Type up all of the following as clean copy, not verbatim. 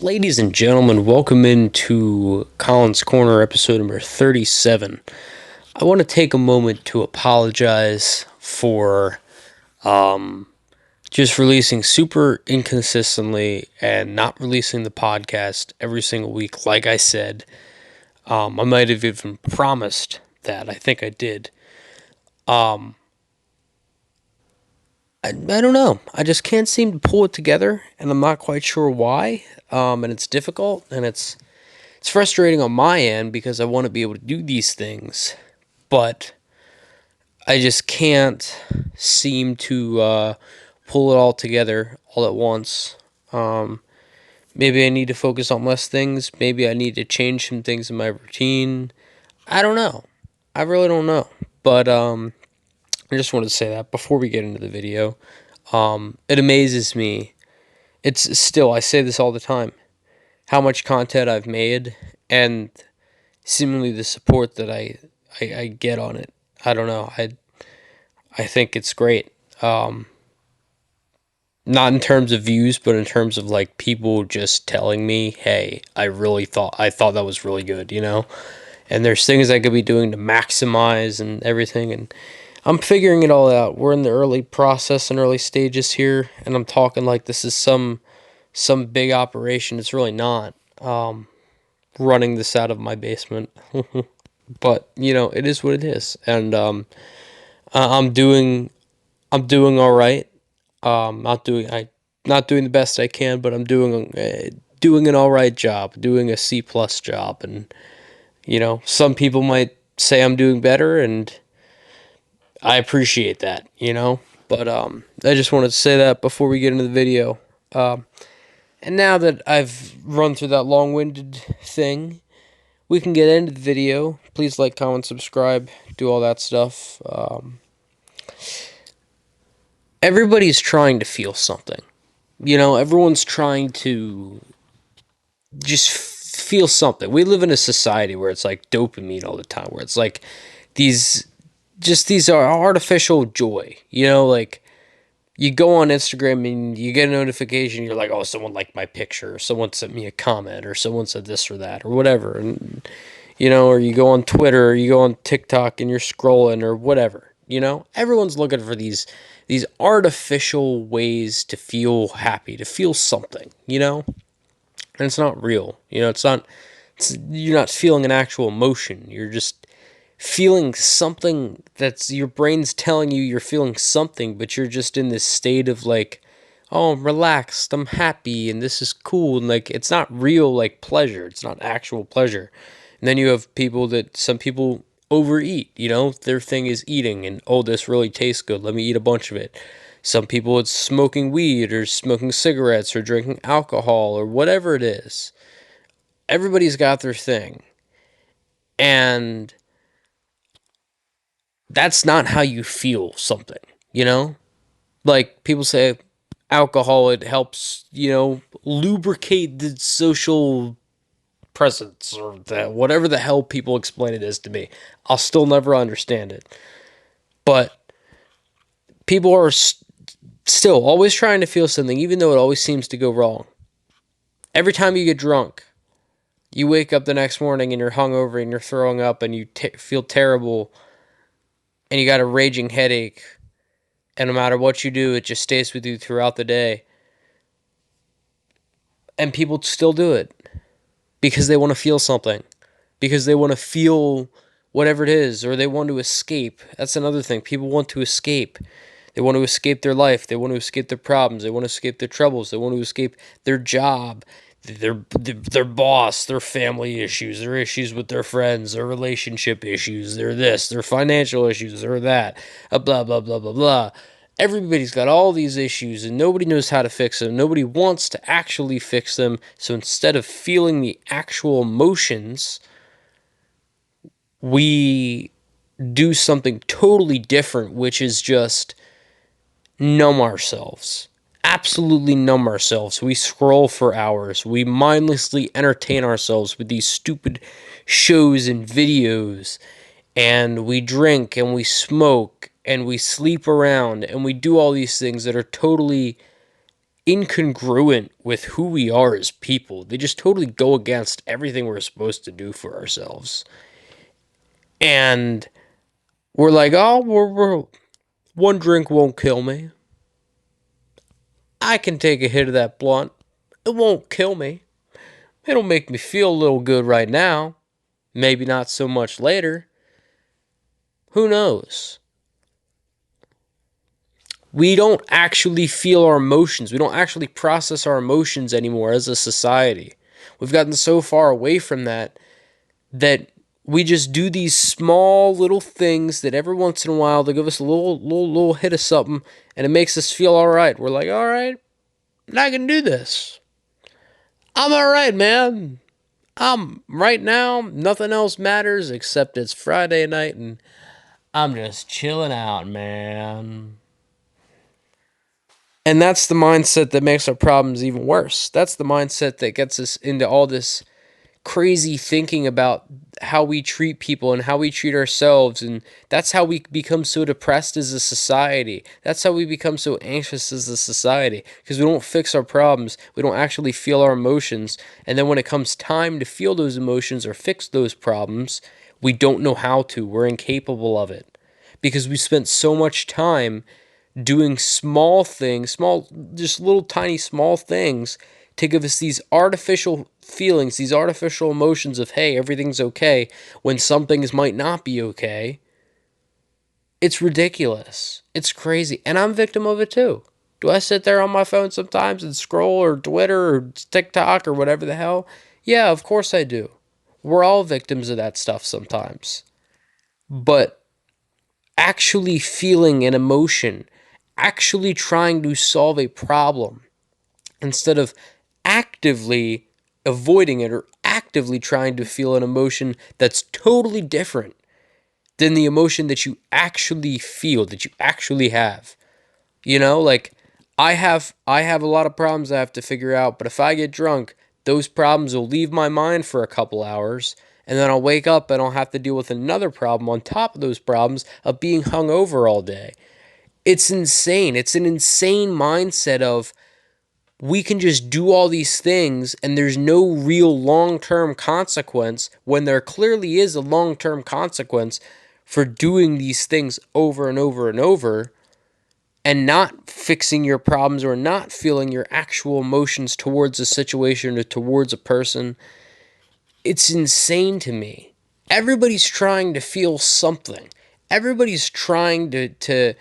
Ladies and gentlemen, welcome into Colin'S Corner episode number 37. I want to take a moment to apologize for just releasing super inconsistently and not releasing the podcast every single week, like I said. I might have even promised that. I think I did. I don't know. I just can't seem to pull it together, and I'm not quite sure why. And it's difficult, and it's frustrating on my end because I want to be able to do these things, but I just can't seem to pull it all together all at once. Maybe I need to focus on less things. Maybe I need to change some things in my routine. I don't know. I really don't know. But I just wanted to say that before we get into the video. It amazes me. It's still, I say this all the time, how much content I've made and seemingly the support that I get on it. I don't know. I think it's great. Not in terms of views, but in terms of like people just telling me, "Hey, I thought that was really good," you know? And there's things I could be doing to maximize and everything, and I'm figuring it all out. We're in the early process and early stages here, and I'm talking like this is some big operation. It's really not. Running this out of my basement. But it is what it is, and I'm doing all right. Not doing the best I can, but I'm doing an all right job, doing a C+ job, and some people might say I'm doing better, and I appreciate that, But I just wanted to say that before we get into the video. And now that I've run through that long-winded thing, we can get into the video. Please like, comment, subscribe, do all that stuff. Everybody's trying to feel something. Everyone's trying to just feel something. We live in a society where it's like dopamine all the time, where it's like these these are artificial joy. Like you go on Instagram and you get a notification, you're like, oh, someone liked my picture, or someone sent me a comment, or someone said this or that, or whatever. And or you go on Twitter, or you go on TikTok and you're scrolling or whatever. Everyone's looking for these artificial ways to feel happy, to feel something, and it's not real. You're not feeling an actual emotion. You're just feeling something that's your brain's telling you you're feeling something, but you're just in this state of like, oh, I'm relaxed, I'm happy, and this is cool. And like, it's not real, like, pleasure. It's not actual pleasure. And then you have some people overeat, their thing is eating, and oh, this really tastes good, let me eat a bunch of it. Some people it's smoking weed or smoking cigarettes or drinking alcohol or whatever it is. Everybody's got their thing. And that's not how you feel something, Like people say alcohol, it helps, lubricate the social presence or whatever the hell people explain it as to me. I'll still never understand it. But people are still always trying to feel something, even though it always seems to go wrong. Every time you get drunk, you wake up the next morning and you're hungover and you're throwing up and you feel terrible and you got a raging headache, and no matter what you do, it just stays with you throughout the day. And people still do it because they want to feel something, because they want to feel whatever it is, or they want to escape. That's another thing. People want to escape. They want to escape their life. They want to escape their problems. They want to escape their troubles. They want to escape their job, their boss, their family issues, their issues with their friends, their relationship issues, their financial issues, their that, blah, blah, blah, blah, blah. Everybody's got all these issues and nobody knows how to fix them. Nobody wants to actually fix them. So instead of feeling the actual emotions, we do something totally different, which is just numb ourselves. Absolutely numb ourselves. We scroll for hours. We mindlessly entertain ourselves with these stupid shows and videos. And we drink and we smoke and we sleep around and we do all these things that are totally incongruent with who we are as people. They just totally go against everything we're supposed to do for ourselves. And we're like, oh, we're one drink won't kill me. I can take a hit of that blunt. It won't kill me. It'll make me feel a little good right now. Maybe not so much later. Who knows? We don't actually feel our emotions. We don't actually process our emotions anymore as a society. We've gotten so far away from that we just do these small little things that every once in a while they give us a little hit of something and it makes us feel all right. We're like, all right, I can do this. I'm all right, man. I'm right now. Nothing else matters except it's Friday night and I'm just chilling out, man. And that's the mindset that makes our problems even worse. That's the mindset that gets us into all this crazy thinking about how we treat people and how we treat ourselves. And that's how we become so depressed as a society. That's how we become so anxious as a society because we don't fix our problems. We don't actually feel our emotions. And then when it comes time to feel those emotions or fix those problems, we don't know how to. We're incapable of it because we spent so much time doing small things, small, just little tiny small things to give us these artificial feelings, these artificial emotions of, hey, everything's okay when some things might not be okay. It's ridiculous. It's crazy. And I'm a victim of it too. Do I sit there on my phone sometimes and scroll or Twitter or TikTok or whatever the hell? Yeah, of course I do. We're all victims of that stuff sometimes. But actually feeling an emotion, actually trying to solve a problem instead of actively avoiding it or actively trying to feel an emotion that's totally different than the emotion that you actually feel, that you actually have. You know, like I have a lot of problems I have to figure out, but if I get drunk, those problems will leave my mind for a couple hours, and then I'll wake up and I'll have to deal with another problem on top of those problems of being hungover all day. It's insane. It's an insane mindset of we can just do all these things and there's no real long-term consequence when there clearly is a long-term consequence for doing these things over and over and over and not fixing your problems or not feeling your actual emotions towards a situation or towards a person. It's insane to me. Everybody's trying to feel something. Everybody's trying to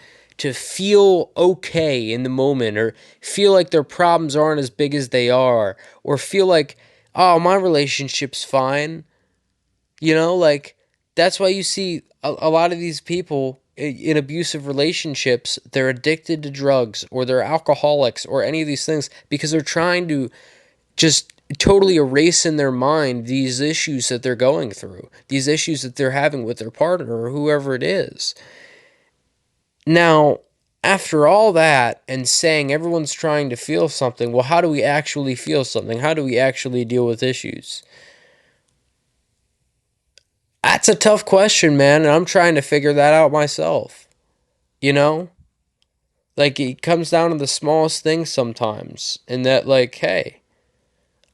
feel okay in the moment or feel like their problems aren't as big as they are or feel like, oh, my relationship's fine. You know, like that's why you see a lot of these people in abusive relationships, they're addicted to drugs or they're alcoholics or any of these things because they're trying to just totally erase in their mind these issues that they're going through, these issues that they're having with their partner or whoever it is. Now, after all that and saying everyone's trying to feel something, well, how do we actually feel something? How do we actually deal with issues? That's a tough question, man, and I'm trying to figure that out myself. You know? Like, it comes down to the smallest things sometimes, and that, like, hey,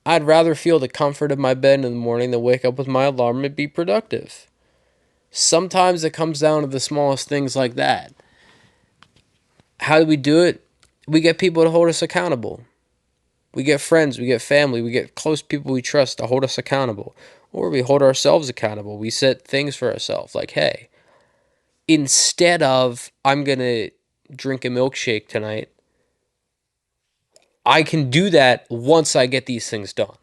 I'd rather feel the comfort of my bed in the morning than wake up with my alarm and be productive. Sometimes it comes down to the smallest things like that. How do we do it? We get people to hold us accountable. We get friends, we get family, we get close people we trust to hold us accountable. Or we hold ourselves accountable. We set things for ourselves like, hey, instead of I'm going to drink a milkshake tonight, I can do that once I get these things done.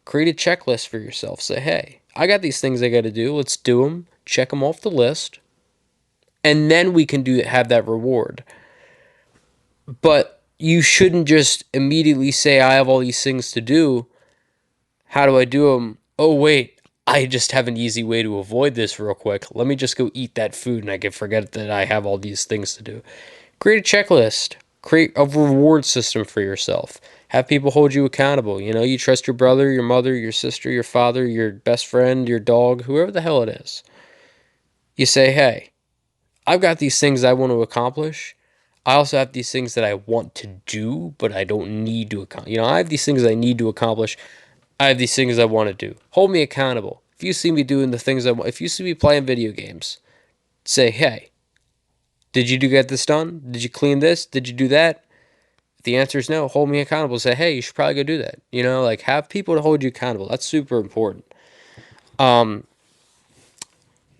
Create a checklist for yourself. Say, hey, I got these things I got to do. Let's do them. Check them off the list. And then we can have that reward. But you shouldn't just immediately say, I have all these things to do. How do I do them? Oh, wait, I just have an easy way to avoid this real quick. Let me just go eat that food and I can forget that I have all these things to do. Create a checklist. Create a reward system for yourself. Have people hold you accountable. You know, you trust your brother, your mother, your sister, your father, your best friend, your dog, whoever the hell it is. You say, hey, I've got these things I want to accomplish. I also have these things that I want to do, but I don't need to accomplish. I have these things I need to accomplish. I have these things I want to do. Hold me accountable. If you see me doing the things I want, if you see me playing video games, say, hey, did you get this done? Did you clean this? Did you do that? If the answer is no, hold me accountable. Say, hey, you should probably go do that. Like have people to hold you accountable. That's super important. Um,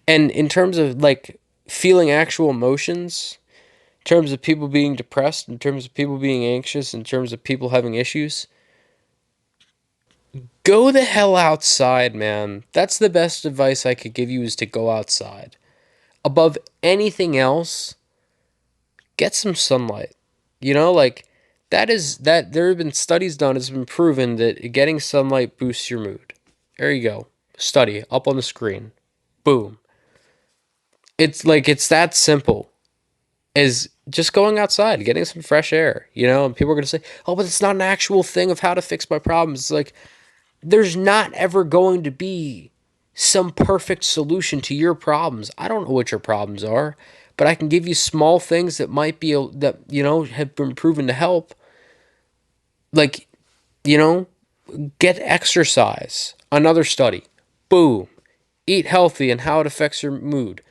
and in terms of like feeling actual emotions, in terms of people being depressed, in terms of people being anxious, in terms of people having issues, go the hell outside, man. That's the best advice I could give you is to go outside. Above anything else, get some sunlight. Like that there have been studies done, it's been proven that getting sunlight boosts your mood. There you go. Study up on the screen. Boom. It's that simple as just going outside, getting some fresh air, and people are going to say, "Oh, but it's not an actual thing of how to fix my problems." It's like there's not ever going to be some perfect solution to your problems. I don't know what your problems are, but I can give you small things that might be that have been proven to help. Like, you know, get exercise. Another study. Boom. Eat healthy and how it affects your mood.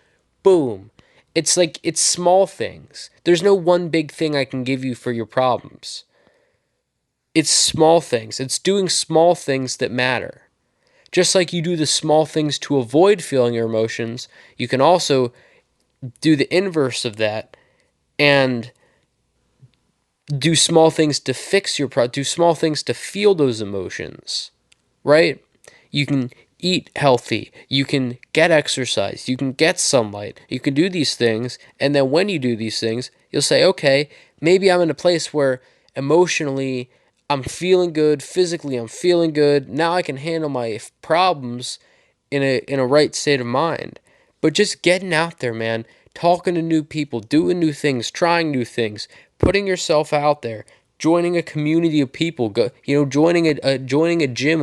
Boom. It's small things. There's no one big thing I can give you for your problems. It's small things. It's doing small things that matter. Just like you do the small things to avoid feeling your emotions, you can also do the inverse of that and do small things to fix your do small things to feel those emotions, right? You can eat healthy, you can get exercise, you can get sunlight, you can do these things, and then when you do these things, you'll say, okay, maybe I'm in a place where emotionally I'm feeling good, physically I'm feeling good. Now I can handle my problems in a right state of mind. But just getting out there, man, talking to new people, doing new things, trying new things, putting yourself out there, joining a community of people, joining a gym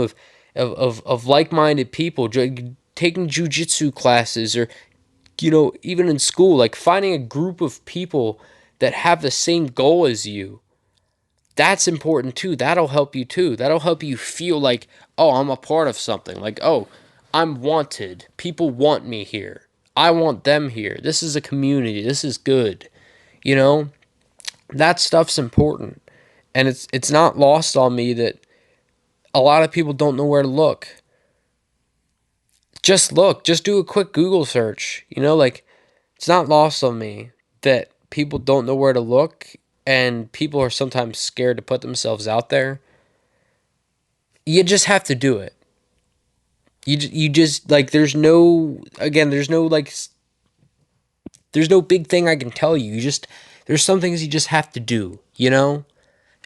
of like-minded people, taking jujitsu classes, or even in school, like finding a group of people that have the same goal as you. That's important too. That'll help you too. That'll help you feel like, oh, I'm a part of something. Like, oh, I'm wanted. People want me here. I want them here. This is a community. This is good. You know, that stuff's important. And it's not lost on me that a lot of people don't know where to look. Just look. Just do a quick Google search. Like it's not lost on me that people don't know where to look and people are sometimes scared to put themselves out there. You just have to do it. You just like there's no big thing I can tell you. There's some things you just have to do.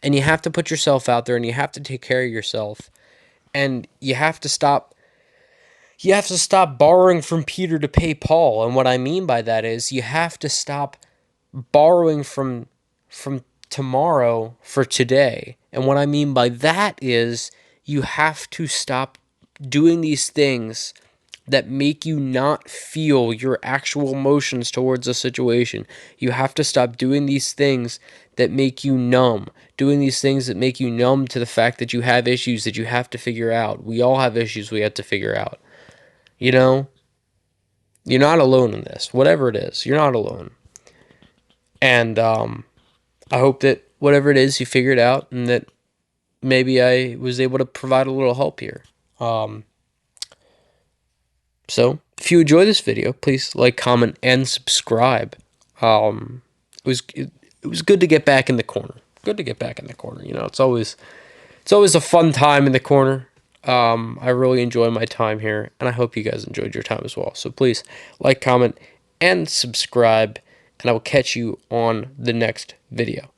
And you have to put yourself out there and you have to take care of yourself. And you have to stop borrowing from Peter to pay Paul. And what I mean by that is you have to stop borrowing from tomorrow for today. And what I mean by that is you have to stop doing these things that make you not feel your actual emotions towards a situation. You have to stop doing these things that make you numb. Doing these things that make you numb to the fact that you have issues that you have to figure out. We all have issues we have to figure out. You know, you're not alone in this. Whatever it is, you're not alone. And I hope that whatever it is, you figure it out, and that maybe I was able to provide a little help here. Um, so, if you enjoy this video, please like, comment, and subscribe. It was good to get back in the corner. Good to get back in the corner. It's always a fun time in the corner. I really enjoy my time here, and I hope you guys enjoyed your time as well. So please like, comment, and subscribe, and I will catch you on the next video.